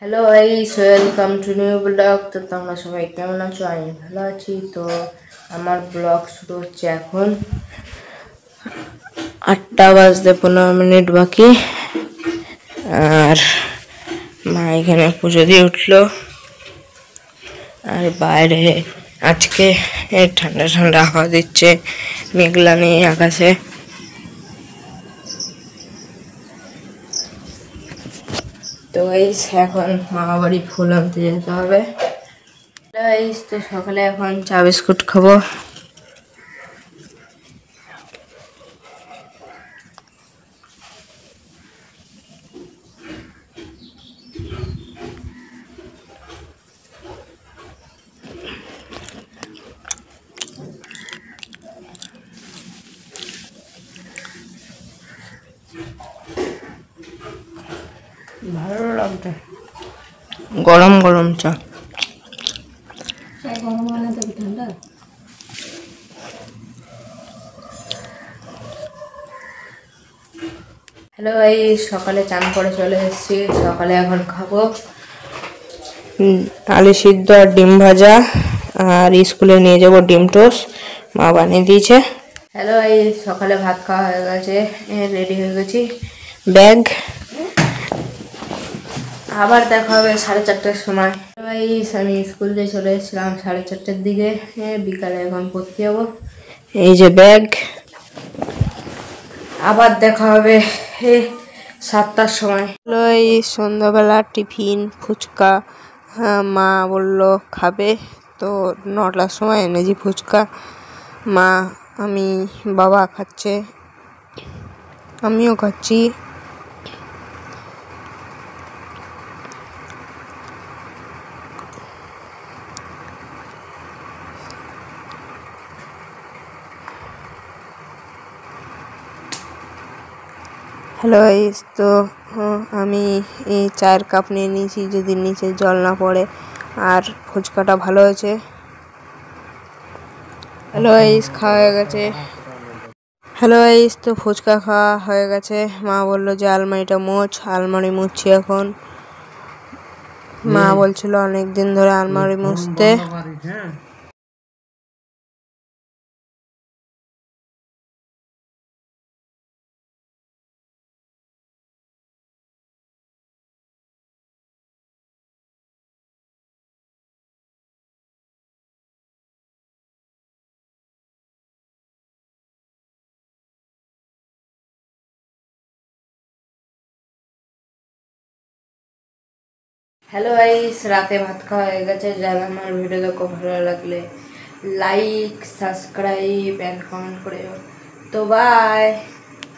Hello guys, welcome to new blog. তো তোমরা সবাই কেমন আছো? আমি ভালো আছি। তো আমার ব্লগ শুরু হচ্ছে এখন। 8টা বাজতে 15 মিনিট বাকি। আর মা এখানে পুজো দিয়ে উঠলো। আর বাইরে আজকে ঠান্ডা ঠান্ডা হাওয়া দিচ্ছে, মেঘলা নেই আকাশে। তো গাইস এখন মামা বাড়ি ফুল আনতে যেতে হবে। গাইস তো সকালে এখন চা বিস্কুট খাবো। ভালো লাগছে গরম গরম চা। গরম বানাতে ঠান্ডা। হ্যালো ভাই, সকালে চান করে চলে এসেছি। সকালে এখন খাবো আলু সিদ্ধ আর ডিম ভাজা, আর স্কুলে নিয়ে যাবো ডিম টোস্ট, মা বানিয়ে দিয়েছে। হ্যালো ভাই, সকালে ভাত খাওয়া হয়ে গেছে, রেডি হয়ে গেছি, ব্যাগ। আবার দেখা হবে 4:30টার সময়। ভাই আমি স্কুল দিয়ে চলে এসেছিলাম 4:30টার দিকে। বিকালে এখন পড়তে যাবো। এই যে ব্যাগ। আবার দেখা হবে 7টার সময়। এই সন্ধ্যাবেলা টিফিন ফুচকা, মা বললো খাবে, তো 9টার সময় এনেছি ফুচকা। মা, আমি, বাবা খাচ্ছে, আমিও খাচ্ছি। হ্যালো গাইস, তো আমি এই চায়ের কাপ নিয়ে নিয়েছি, যদি নিচে জল না পড়ে। আর ফুচকাটা ভালো হয়েছে। হ্যালো গাইস, খাওয়া হয়ে গেছে। হ্যালো গাইস, তো ফুচকা খাওয়া হয়ে গেছে। মা বললো যে আলমারিটা মোছ, আলমারি মুছছি এখন। মা বলছিল অনেকদিন ধরে আলমারি মুছতে। হ্যালো গাইস, রাতে ভাত খাওয়া হয়ে গেছে। যারা আমার ভিডিও দেখো ভালো লাগলে লাইক, সাবস্ক্রাইব অ্যান্ড কমেন্ট করে। তো বাই।